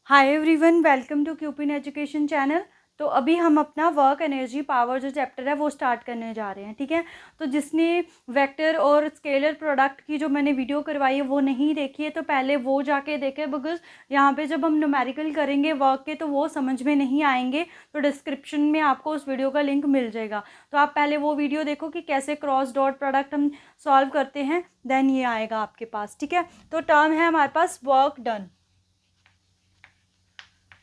Hi everyone, welcome to Qupin education channel. तो अभी हम अपना वर्क एनर्जी पावर जो चैप्टर है वो स्टार्ट करने जा रहे हैं। ठीक है, तो जिसने वेक्टर और स्केलर प्रोडक्ट की जो मैंने वीडियो करवाई है वो नहीं देखी है तो पहले वो जाके देखें, बिकॉज यहाँ पे जब हम न्यूमेरिकल करेंगे वर्क के तो वो समझ में नहीं आएंगे। तो डिस्क्रिप्शन में आपको उस वीडियो का लिंक मिल जाएगा, तो आप पहले वो वीडियो देखो कि कैसे क्रॉस डॉट प्रोडक्ट हम सॉल्व करते हैं, देन ये आएगा आपके पास। ठीक है, तो टर्म है हमारे पास वर्क डन।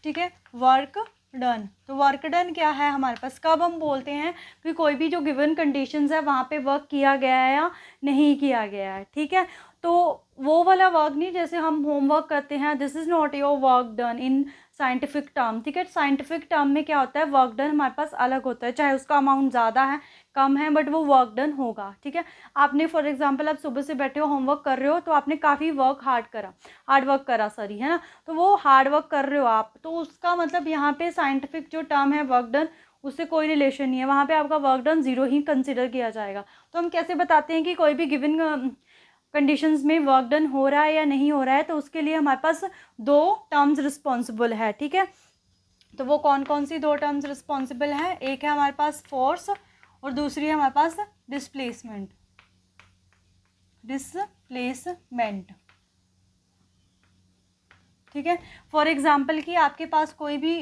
ठीक है, वर्क डन। तो वर्क डन क्या है हमारे पास, कब हम बोलते हैं कि कोई भी जो गिवन कंडीशंस है वहाँ पे वर्क किया गया है या नहीं किया गया है। ठीक है, तो वो वाला वर्क नहीं जैसे हम होमवर्क करते हैं, this is not your work done in scientific term. ठीक है, साइंटिफिक टर्म में क्या होता है, वर्क डन हमारे पास अलग होता है, चाहे उसका अमाउंट ज़्यादा है कम है, बट वो वर्क डन होगा। ठीक है, आपने फॉर एग्जांपल आप सुबह से बैठे हो होमवर्क कर रहे हो तो आपने काफ़ी हार्ड वर्क करा सॉरी, है ना, तो वो हार्ड वर्क कर रहे हो आप, तो उसका मतलब यहाँ पे साइंटिफिक जो टर्म है वर्क डन उससे कोई रिलेशन नहीं है, वहाँ पे आपका वर्क डन ज़ीरो ही कंसिडर किया जाएगा। तो हम कैसे बताते हैं कि कोई भी गिवन कंडीशंस में वर्क डन हो रहा है या नहीं हो रहा है, तो उसके लिए हमारे पास दो टर्म्स रिस्पॉन्सिबल है। ठीक है, तो वो कौन कौन सी दो टर्म्स रिस्पॉन्सिबल है, एक है हमारे पास फोर्स और दूसरी है हमारे पास डिस्प्लेसमेंट। ठीक है, फॉर एग्जाम्पल कि आपके पास कोई भी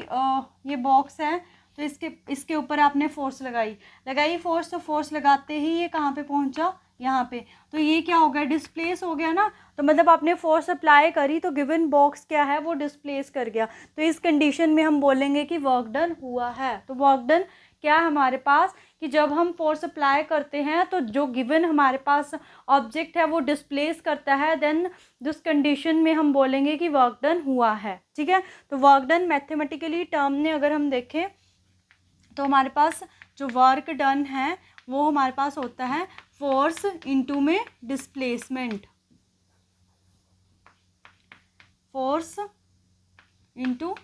ये बॉक्स है, तो इसके ऊपर आपने फोर्स लगाई फोर्स, तो फोर्स लगाते ही ये कहाँ पे पहुंचा, यहाँ पे, तो ये क्या हो गया, डिस्प्लेस हो गया ना। तो मतलब आपने फोर्स अप्लाई करी तो गिवन बॉक्स क्या है, वो डिस्प्लेस कर गया। तो इस कंडीशन में हम बोलेंगे कि वर्क डन हुआ है। तो वर्क डन क्या है हमारे पास, कि जब हम फोर्स अप्लाई करते हैं तो जो गिवन हमारे पास ऑब्जेक्ट है वो डिस्प्लेस करता है, देन जिस कंडीशन में हम बोलेंगे कि वर्क डन हुआ है। ठीक है, तो वर्क डन मैथमेटिकली टर्म में अगर हम देखें तो हमारे पास जो वर्क डन है वो हमारे पास होता है फोर्स इनटू में डिस्प्लेसमेंट, फोर्स इनटू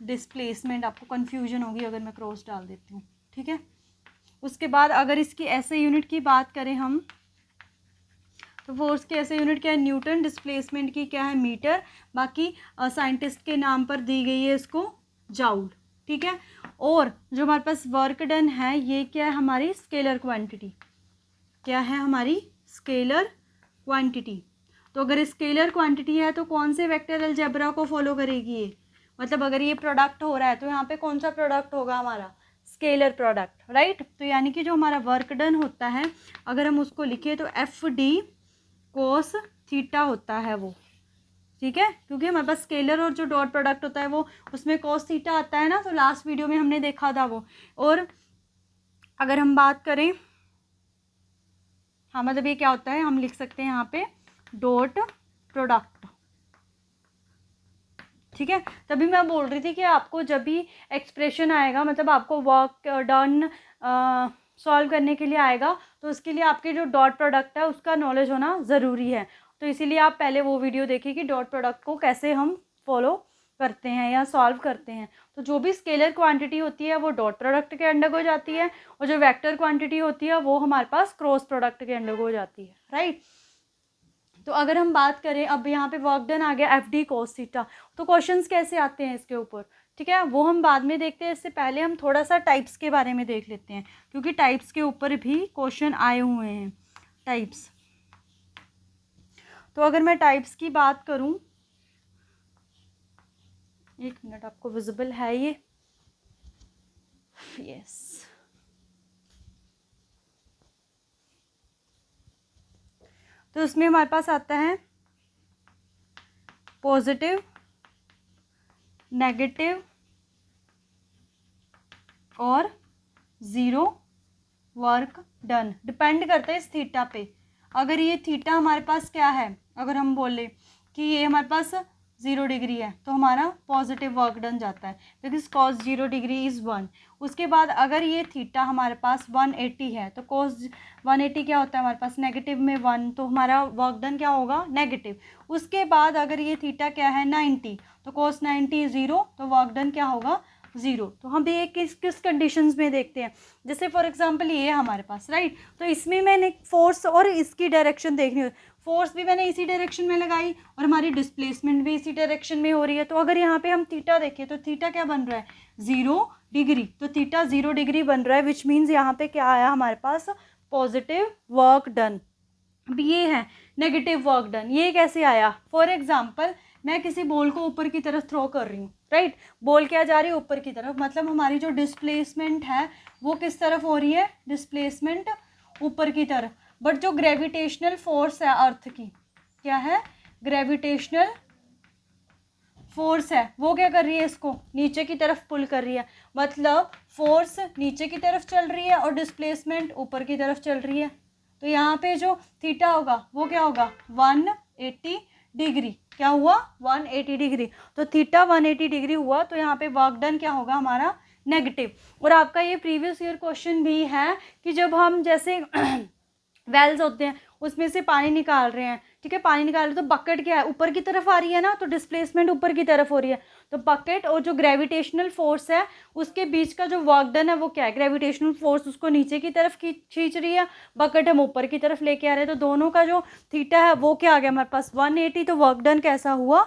डिस्प्लेसमेंट। आपको कंफ्यूजन होगी अगर मैं क्रॉस डाल देती हूँ। ठीक है, उसके बाद अगर इसकी ऐसे यूनिट की बात करें हम, तो फोर्स की ऐसे यूनिट क्या है, न्यूटन, डिस्प्लेसमेंट की क्या है, मीटर, बाकी साइंटिस्ट के नाम पर दी गई है इसको जाउल। ठीक है, और जो हमारे पास वर्क डन है ये क्या है, हमारी स्केलर क्वांटिटी। क्या है हमारी स्केलर क्वांटिटी। तो अगर स्केलर क्वांटिटी है तो कौन से वेक्टर अलजेब्रा को फॉलो करेगी ये, मतलब अगर ये प्रोडक्ट हो रहा है तो यहाँ पे कौन सा प्रोडक्ट होगा हमारा, स्केलर प्रोडक्ट, राइट। तो यानी कि जो हमारा वर्क डन होता है अगर हम उसको लिखे तो एफ डी कोस थीटा होता है वो। ठीक है, क्योंकि हमारे पास स्केलर और जो डॉट प्रोडक्ट होता है वो उसमें कोस थीटा आता है ना, तो लास्ट वीडियो में हमने देखा था वो। और अगर हम बात करें, हाँ मतलब ये क्या होता है, हम लिख सकते हैं यहाँ पे डॉट प्रोडक्ट। ठीक है, तभी मैं बोल रही थी कि आपको जब भी एक्सप्रेशन आएगा, मतलब आपको वर्क डन सॉल्व करने के लिए आएगा, तो उसके लिए आपके जो डॉट प्रोडक्ट है उसका नॉलेज होना ज़रूरी है। तो इसीलिए आप पहले वो वीडियो देखिए कि डॉट प्रोडक्ट को कैसे हम फॉलो करते हैं या सॉल्व करते हैं। तो जो भी स्केलर क्वांटिटी होती है वो डॉट प्रोडक्ट के अंडर हो जाती है, और जो वेक्टर क्वांटिटी होती है वो हमारे पास क्रॉस प्रोडक्ट के अंडर हो जाती है, राइट। तो अगर हम बात करें, अब यहाँ पे वर्क डन आ गया एफ डी कोस थीटा, तो क्वेश्चंस कैसे आते हैं इसके ऊपर, ठीक है, वो हम बाद में देखते हैं। इससे पहले हम थोड़ा सा टाइप्स के बारे में देख लेते हैं, क्योंकि टाइप्स के ऊपर भी क्वेश्चन आए हुए हैं। टाइप्स, तो अगर मैं टाइप्स की बात करूँ, एक मिनट, आपको विजिबल है ये, यस। तो उसमें हमारे पास आता है पॉजिटिव, नेगेटिव और ज़ीरो वर्क डन। डिपेंड करता है इस थीटा पे। अगर ये थीटा हमारे पास क्या है, अगर हम बोले कि ये हमारे पास 0 डिग्री है तो हमारा पॉजिटिव वर्क डन जाता है, बिकॉज कॉस 0 डिग्री इज़ 1। उसके बाद अगर ये थीटा हमारे पास 180 है तो कॉस 180 क्या होता है हमारे पास, नेगेटिव में 1, तो हमारा वर्क डन क्या होगा, नेगेटिव। उसके बाद अगर ये थीटा क्या है 90, तो कॉस 90 0, तो वर्क डन क्या होगा, ज़ीरो। तो हम भी एक किस किस कंडीशंस में देखते हैं, जैसे फॉर एग्जांपल ये है हमारे पास, राइट। तो इसमें मैंने फोर्स और इसकी डायरेक्शन देखनी हो, फोर्स भी मैंने इसी डायरेक्शन में लगाई और हमारी डिस्प्लेसमेंट भी इसी डायरेक्शन में हो रही है। तो अगर यहाँ पे हम थीटा देखें तो थीटा क्या बन रहा है, 0 डिग्री। तो थीटा 0 डिग्री बन रहा है, विच मीन्स यहाँ पे क्या आया हमारे पास, पॉजिटिव वर्क डन। अब ये है नेगेटिव वर्क डन, ये कैसे आया, फॉर एग्जाम्पल मैं किसी बॉल को ऊपर की तरफ थ्रो कर रही हूँ, राइट। बॉल क्या जा रही है, ऊपर की तरफ, मतलब हमारी जो डिस्प्लेसमेंट है वो किस तरफ हो रही है, डिस्प्लेसमेंट ऊपर की तरफ। बट जो ग्रेविटेशनल फोर्स है अर्थ की, क्या है, ग्रेविटेशनल फोर्स है, वो क्या कर रही है, इसको नीचे की तरफ पुल कर रही है। मतलब फोर्स नीचे की तरफ चल रही है और डिस्प्लेसमेंट ऊपर की तरफ चल रही है। तो यहाँ पे जो थीटा होगा वो क्या होगा, 180 डिग्री। क्या हुआ, 180 डिग्री। तो थीटा 180 डिग्री हुआ, तो यहाँ पे वर्क डन क्या होगा हमारा, नेगेटिव। और आपका ये प्रीवियस ईयर क्वेश्चन भी है कि जब हम जैसे वेल्स होते हैं उसमें से पानी निकाल रहे हैं, ठीक है, पानी निकाल रहे हैं, तो बकेट क्या है, ऊपर की तरफ आ रही है ना, तो डिस्प्लेसमेंट ऊपर की तरफ हो रही है। तो बकेट और जो ग्रेविटेशनल फोर्स है उसके बीच का जो वर्क डन है वो क्या है, ग्रेविटेशनल फोर्स उसको नीचे की तरफ खींच रही है, बकेट हम ऊपर की तरफ लेके आ रहे हैं। तो दोनों का जो थीटा है वो क्या आ गया हमारे पास, 180। तो वर्क डन कैसा हुआ,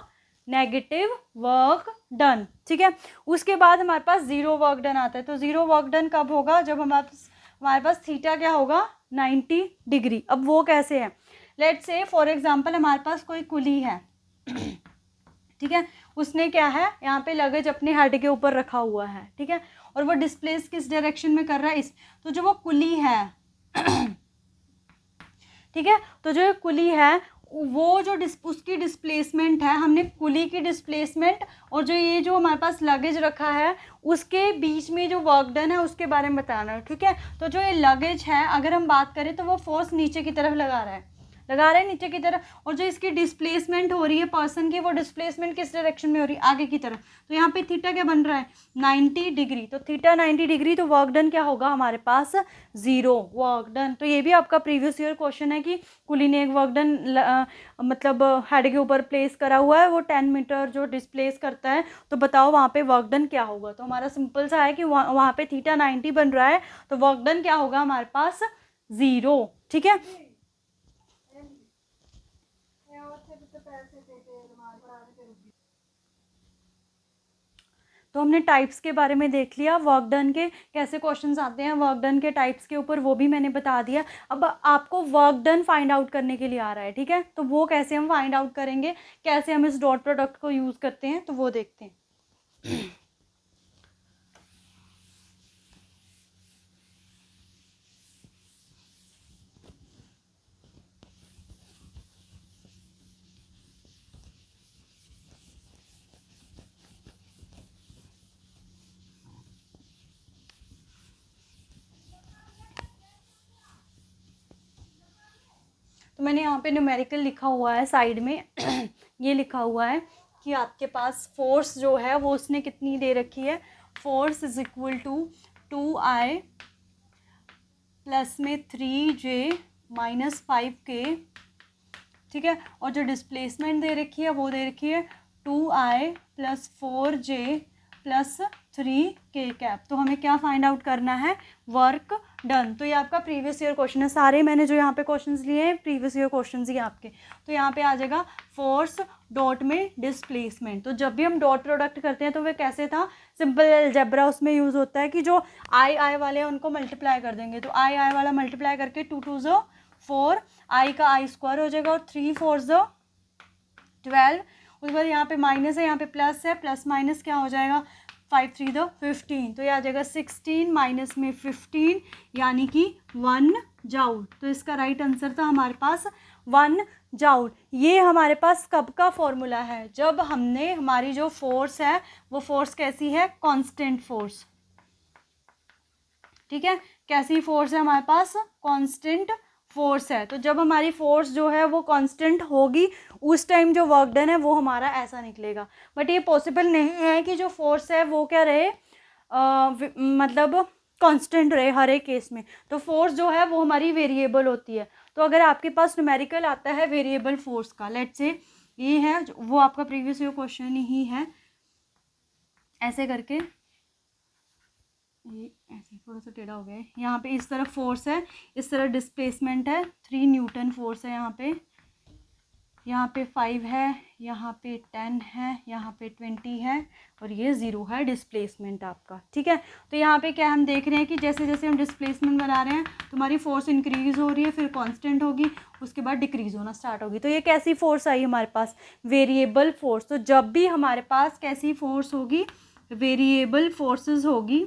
नेगेटिव वर्क डन, ठीक है। उसके बाद हमारे पास जीरो वर्क डन आता है। तो जीरो वर्क डन कब होगा, जब हमारे पास थीटा क्या होगा, 90 डिग्री। अब वो कैसे है, लेट्स से फॉर एग्जांपल हमारे पास कोई कुली है, ठीक है, उसने क्या है यहाँ पे लगेज अपने हेड के ऊपर रखा हुआ है, ठीक है, और वो डिस्प्लेस किस डायरेक्शन में कर रहा है, इस, तो जो वो कुली है ठीक है, तो जो कुली है वो जो उसकी डिस्प्लेसमेंट है, हमने कुली की डिस्प्लेसमेंट और जो ये जो हमारे पास लगेज रखा है उसके बीच में जो वर्क डन है उसके बारे में बताना है, ठीक है। तो जो ये लगेज है अगर हम बात करें तो वो फोर्स नीचे की तरफ लगा रहा है नीचे की तरफ, और जो इसकी डिस्प्लेसमेंट हो रही है पर्सन की, वो डिस्प्लेसमेंट किस डायरेक्शन में हो रही है, आगे की तरफ। तो यहाँ पे थीटा क्या बन रहा है, 90 डिग्री। तो थीटा 90 डिग्री, तो वर्क डन क्या होगा हमारे पास, ज़ीरो वर्क डन। तो ये भी आपका प्रीवियस ईयर क्वेश्चन है कि कुली ने एक वर्क डन मतलब हेड के ऊपर प्लेस करा हुआ है, वो 10 मीटर जो डिस्प्लेस करता है, तो बताओ वहाँ पे वर्क डन क्या होगा। तो हमारा सिंपल सा है कि वहाँ पे थीटा 90 बन रहा है, तो वर्क डन क्या होगा हमारे पास, ज़ीरो, ठीक है। तो हमने टाइप्स के बारे में देख लिया, वर्क डन के कैसे क्वेश्चंस आते हैं, वर्क डन के टाइप्स के ऊपर वो भी मैंने बता दिया। अब आपको वर्क डन फाइंड आउट करने के लिए आ रहा है, ठीक है, तो वो कैसे हम फाइंड आउट करेंगे, कैसे हम इस डॉट प्रोडक्ट को यूज़ करते हैं, तो वो देखते हैं। तो मैंने यहाँ पे न्यूमेरिकल लिखा हुआ है साइड में ये लिखा हुआ है कि आपके पास फोर्स जो है वो उसने कितनी दे रखी है, force is equal to 2I plus में 3J माइनस 5K, ठीक है, और जो डिस्प्लेसमेंट दे रखी है वो दे रखी है 2I plus 4J plus 3K cap. तो हमें क्या फाइंड आउट करना है, वर्क डन। तो ये आपका प्रीवियस ईयर क्वेश्चन है, सारे मैंने जो यहाँ पे क्वेश्चंस लिए हैं प्रीवियस ईयर क्वेश्चंस ही आपके। तो यहाँ पे आ जाएगा फोर्स डॉट में डिस्प्लेसमेंट। तो जब भी हम डॉट प्रोडक्ट करते हैं तो वे कैसे था, सिंपल अलजेब्रा उसमें यूज़ होता है कि जो आई वाले हैं उनको मल्टीप्लाई कर देंगे। तो आई वाला मल्टीप्लाई करके 2 2 ज़ो 4, आई का आई स्क्वायर हो जाएगा और 3 4 ज़ो 12। उसके बाद यहाँ पे माइनस है, यहाँ पे प्लस है, प्लस माइनस क्या हो जाएगा, 5 3 द 15। तो ये आ जाएगा 16 माइनस में 15 यानी कि 1 जूल। तो इसका राइट आंसर था हमारे पास 1 जूल। ये हमारे पास कब का फॉर्मूला है, जब हमने हमारी जो फोर्स है वो फोर्स कैसी है, कांस्टेंट फोर्स, ठीक है, कैसी फोर्स है हमारे पास, कांस्टेंट फोर्स है। तो जब हमारी फोर्स जो है वो कांस्टेंट होगी उस टाइम जो वर्क डन है वो हमारा ऐसा निकलेगा। बट ये पॉसिबल नहीं है कि जो फोर्स है वो क्या रहे, मतलब कांस्टेंट रहे हर एक केस में। तो फोर्स जो है वो हमारी वेरिएबल होती है। तो अगर आपके पास न्यूमेरिकल आता है वेरिएबल फोर्स का, लेट्स से ये है वो आपका प्रीवियस ईयर क्वेश्चन ही है, ऐसे करके ये ऐसे थोड़ा सा टेढ़ा हो गया है। यहाँ पे इस तरफ फोर्स है, इस तरफ डिस्प्लेसमेंट है, 3 न्यूटन फोर्स है यहाँ पे 5 है, यहाँ पे 10 है, यहाँ पे 20 है और ये 0 है डिस्प्लेसमेंट आपका। ठीक है, तो यहाँ पे क्या हम देख रहे हैं कि जैसे जैसे हम डिस्प्लेसमेंट बना रहे हैं तुम्हारी फोर्स इंक्रीज़ हो रही है, फिर कांस्टेंट होगी, उसके बाद डिक्रीज़ होना स्टार्ट होगी। तो ये कैसी फोर्स आई हमारे पास? Variable force. तो जब भी हमारे पास कैसी फोर्स होगी? वेरिएबल फोर्सेस होगी,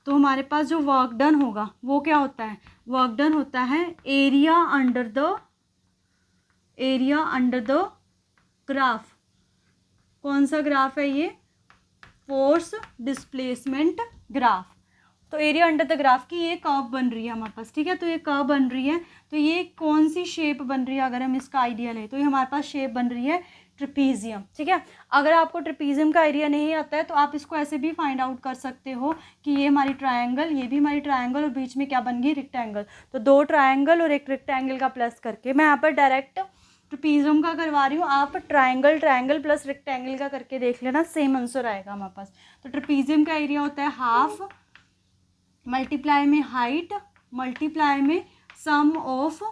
तो हमारे पास जो वर्क डन होगा वो क्या होता है? वर्क डन होता है एरिया अंडर द ग्राफ। कौन सा ग्राफ है ये? Force displacement graph. तो एरिया अंडर द ग्राफ की ये कर्व बन रही है हमारे पास। ठीक है, तो ये कर्व बन रही है, तो ये कौन सी शेप बन रही है? अगर हम इसका आइडिया लें तो ये हमारे पास शेप बन रही है ट्रिपीजियम। ठीक है, अगर आपको ट्रिपीजियम का आइडिया नहीं आता है तो आप इसको ऐसे भी फाइंड आउट कर सकते हो कि ये हमारी ट्रायंगल, ये भी हमारी ट्रायंगल और बीच में क्या बन गई? रेक्टेंगल। तो 2 ट्रायंगल और एक रेक्टेंगल का प्लस करके, मैं यहाँ पर डायरेक्ट ट्रिपीजियम का करवा रही हूँ, आप ट्रायंगल प्लस रेक्टेंगल का करके देख लेना, सेम आंसर आएगा हमारे पास। तो ट्रिपीजियम का एरिया होता है हाफ मल्टीप्लाई में हाइट मल्टीप्लाई में sum of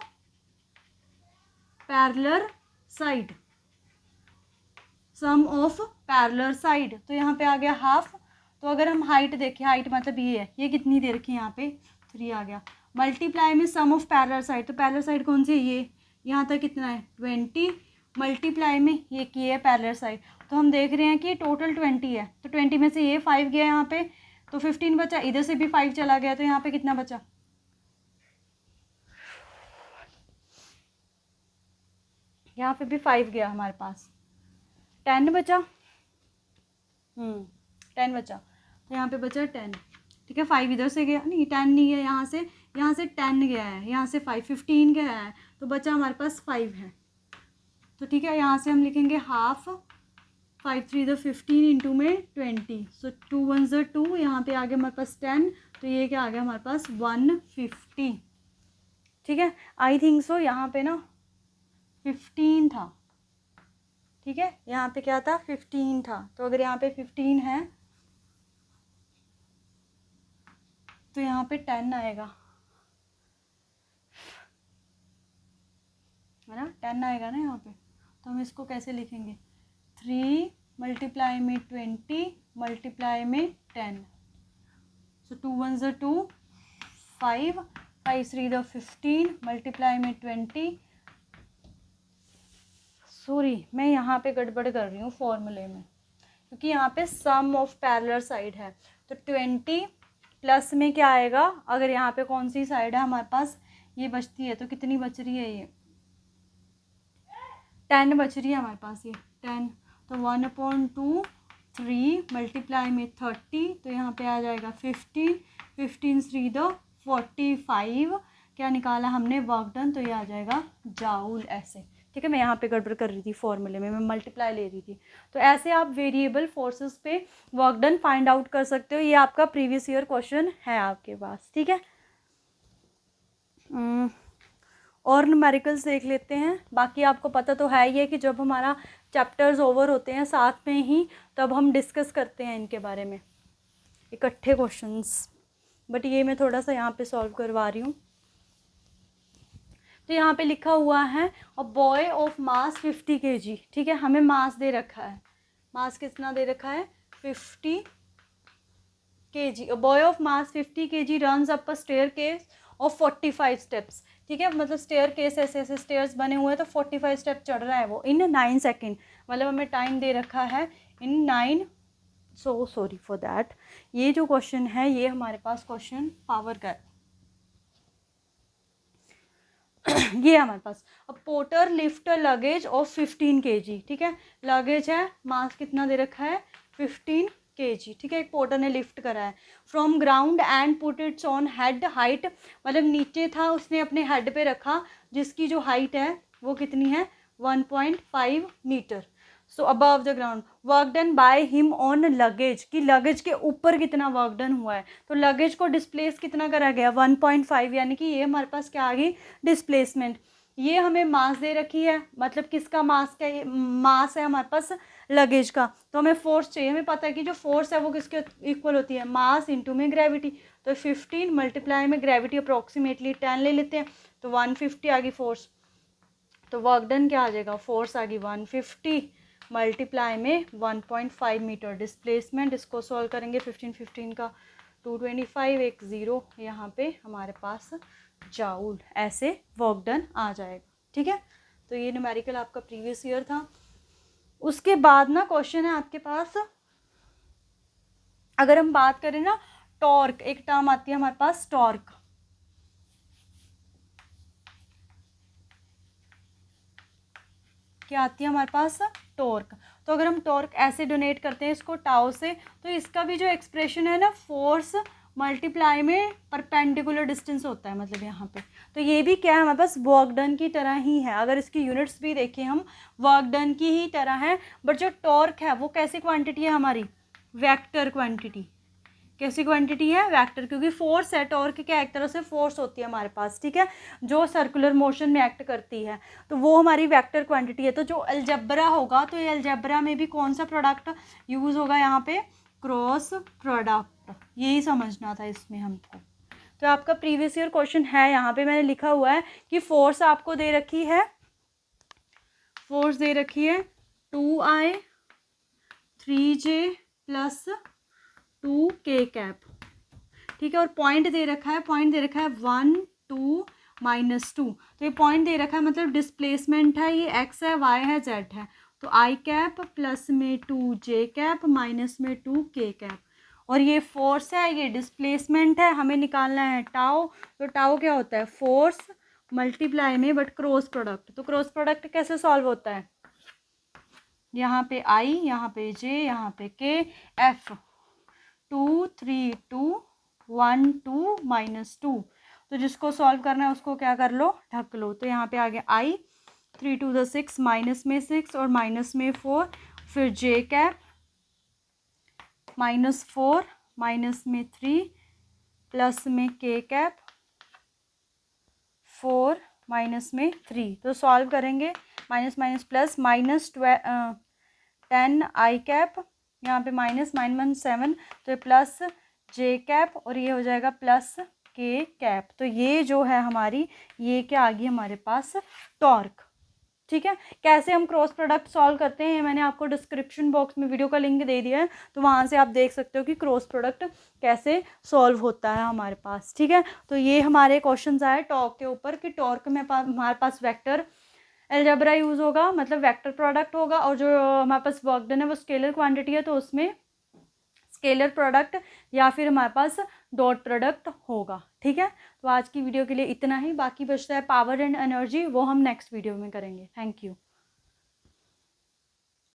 parallel side, sum of parallel side. तो यहाँ पे आ गया हाफ। तो अगर हम हाइट देखें, हाइट मतलब ये है, ये कितनी दे रखी है? यहाँ पे 3 आ गया। मल्टीप्लाई में सम ऑफ पैरेलल साइड, तो पैरेलल साइड कौन सी है? ये। यहाँ तक कितना है? 20 मल्टीप्लाई में ये की है पैरेलल साइड। तो हम देख रहे हैं कि टोटल 20 है, तो 20 में से ये 5 गया यहाँ पे, तो 15 बचा। इधर से भी 5 चला गया, तो यहाँ पे कितना बचा? यहाँ पे भी 5 गया हमारे पास, 10 बचा। 10 बचा, तो यहाँ पे बचा 10। ठीक है, 5 इधर से गया, नहीं 10 नहीं गया, यहाँ से 10 गया है, यहाँ से 5 15 गया है, तो बचा हमारे पास 5 है। तो ठीक है, यहाँ से हम लिखेंगे हाफ, 5 3 द 15 इंटू में 20, सो 2 1 ज़ 2, यहाँ पे आ गया हमारे पास 10, तो ये क्या आ गया हमारे पास? 150। ठीक है, आई थिंक सो यहाँ पे ना 15 था। ठीक है, यहाँ पे क्या था? 15 था। तो अगर यहाँ पे 15 है तो यहाँ पे 10 आएगा, है ना? 10 आएगा ना यहाँ पे। तो हम इसको कैसे लिखेंगे? 3 मल्टीप्लाई में 20 मल्टीप्लाई में 10, सो 2 1 ज़ 2, 5 5 3 द 15 मल्टीप्लाई में 20। सॉरी, मैं यहाँ पे गड़बड़ कर रही हूँ फॉर्मूले में, क्योंकि यहाँ पे सम ऑफ पैरेलल साइड है। तो 20 प्लस में क्या आएगा? अगर यहाँ पे कौन सी साइड है हमारे पास? ये बचती है, तो कितनी बच रही है? ये 10 बच रही है हमारे पास, ये 10। तो 1/2 3 मल्टीप्लाई में 30, तो यहाँ पे आ जाएगा 15 15 3 द 45। क्या निकाला हमने? Work done. तो ये आ जाएगा जाउल ऐसे। ठीक है, मैं यहाँ पे गड़बड़ कर रही थी फॉर्मूले में, मैं मल्टीप्लाई ले रही थी। तो ऐसे आप वेरिएबल फोर्सेस पे वर्क डन फाइंड आउट कर सकते हो। ये आपका प्रीवियस ईयर क्वेश्चन है आपके पास। ठीक है, और न्यूमेरिकल्स देख लेते हैं। बाकी आपको पता तो है ही है कि जब हमारा चैप्टर्स ओवर होते हैं साथ में ही, तब हम डिस्कस करते हैं इनके बारे में इकट्ठे क्वेश्चंस। बट ये मैं थोड़ा सा यहाँ पे सॉल्व करवा रही हूँ। तो यहाँ पे लिखा हुआ है अ बॉय ऑफ मास 50 kg। ठीक है, हमें मास दे रखा है, मास कितना दे रखा है? 50 kg। A boy of mass 50 kg runs up a staircase of 45 steps. ठीक है, मतलब स्टेयर केस ऐसे ऐसे स्टेयर्स बने हुए हैं, तो 45 स्टेप चढ़ रहा है वो इन 9 सेकेंड। मतलब हमें टाइम दे रखा है इन 9। So sorry for that. ये जो क्वेश्चन है ये हमारे पास क्वेश्चन पावर का है। ये हमारे पास अब porter lift luggage of 15 kg। ठीक है, लगेज है, मास कितना दे रखा है? 15 kg। ठीक है, एक पोर्टर ने लिफ्ट करा है from ground and put it's on head height, मतलब नीचे था उसने अपने हेड पे रखा, जिसकी जो हाइट है वो कितनी है? 1.5 metre. So above the ground, work done by him on luggage, कि लगेज के ऊपर कितना वर्क डन हुआ है। तो लगेज को डिस्प्लेस कितना करा गया? 1.5, यानी कि ये हमारे पास क्या आ गई? डिस्प्लेसमेंट। ये हमें मास दे रखी है, मतलब किसका मास का, ये मास है हमारे पास लगेज का, तो हमें फोर्स चाहिए। हमें पता है कि जो फोर्स है वो किसके इक्वल होती है, मास इंटू में ग्रेविटी। तो 15 मल्टीप्लाई में ग्रेविटी अप्रोक्सीमेटली 10 ले लेते हैं, तो 150 आ गई फोर्स। तो वर्क डन क्या आ जाएगा, फोर्स आ गई 150 मल्टीप्लाई में 1.5 मीटर। डिस्प्लेसमेंट इसको सॉल्व करेंगे 15 का 225, एक ज़ीरो यहाँ पे हमारे पास जाउल, ऐसे वर्क डन आ जाएगा। ठीक है, तो ये न्यूमेरिकल आपका प्रीवियस ईयर था। उसके बाद ना क्वेश्चन है आपके पास, अगर हम बात करें ना टॉर्क, एक टर्म आती है हमारे पास टॉर्क। क्या आती है हमारे पास, टॉर्क। तो अगर हम टॉर्क ऐसे डोनेट करते हैं इसको टाउ से, तो इसका भी जो एक्सप्रेशन है ना, फोर्स मल्टीप्लाई में परपेंडिकुलर डिस्टेंस होता है, मतलब यहाँ पे। तो ये भी क्या है हमारे पास, वर्क डन की तरह ही है। अगर इसकी यूनिट्स भी देखें हम, वर्क डन की ही तरह है, बट जो टॉर्क है वो कैसी क्वांटिटी है हमारी, वेक्टर क्वांटिटी। कैसी क्वांटिटी है, वेक्टर, क्योंकि फोर्स है, टॉर्क क्या एक तरह से फोर्स होती है हमारे पास, ठीक है, जो सर्कुलर मोशन में एक्ट करती है, तो वो हमारी वेक्टर क्वांटिटी है। तो जो अलजेब्रा होगा, तो ये अलजेब्रा में भी कौन सा प्रोडक्ट यूज़ होगा यहाँ पे, क्रॉस प्रोडक्ट, यही समझना था इसमें हमको। तो आपका प्रीवियस ईयर क्वेश्चन है, यहाँ पे मैंने लिखा हुआ है कि फोर्स आपको दे रखी है, फोर्स दे रखी है 2I 3J plus 2K cap, ठीक है, और पॉइंट दे रखा है, पॉइंट दे रखा है 1 2 -2। तो ये पॉइंट दे रखा है, मतलब डिस्प्लेसमेंट है, ये x है, y है, z है। तो I कैप प्लस में 2J कैप माइनस में 2K कैप, और ये फोर्स है, ये डिस्प्लेसमेंट है, हमें निकालना है टाउ। तो टाउ क्या होता है, फोर्स मल्टीप्लाई में बट क्रॉस प्रोडक्ट। तो क्रॉस प्रोडक्ट कैसे सॉल्व होता है, यहाँ पे I, यहाँ पे J, यहाँ पे K, F 2 3 2 1 2 -2। तो जिसको सॉल्व करना है उसको क्या कर लो, ढक लो। तो यहाँ पे आ गया I 3 2 द 6, माइनस में 6 और माइनस में 4, फिर J कैप -4 माइनस में 3 प्लस में K कैप 4 माइनस में 3। तो सॉल्व करेंगे, minus minus plus, minus 10 I cap, यहाँ पे माइनस 7, तो प्लस J कैप, और ये हो जाएगा प्लस K कैप। तो ये जो है हमारी, ये क्या आ गई हमारे पास, टॉर्क। ठीक है, कैसे हम क्रॉस प्रोडक्ट सॉल्व करते हैं मैंने आपको डिस्क्रिप्शन बॉक्स में वीडियो का लिंक दे दिया है, तो वहाँ से आप देख सकते हो कि क्रॉस प्रोडक्ट कैसे सॉल्व होता है हमारे पास। ठीक है, तो ये हमारे क्वेश्चंस आए टॉर्क के ऊपर कि टॉर्क में हमारे पास वेक्टर अलजेब्रा यूज़ होगा, मतलब वेक्टर प्रोडक्ट होगा, और जो हमारे पास वर्क डन है वो स्केलर क्वांटिटी है, तो उसमें स्केलर प्रोडक्ट या फिर हमारे पास डॉट प्रोडक्ट होगा। ठीक है, तो आज की वीडियो के लिए इतना ही, बाकी बचता है पावर एंड एनर्जी, वो हम नेक्स्ट वीडियो में करेंगे। Thank you.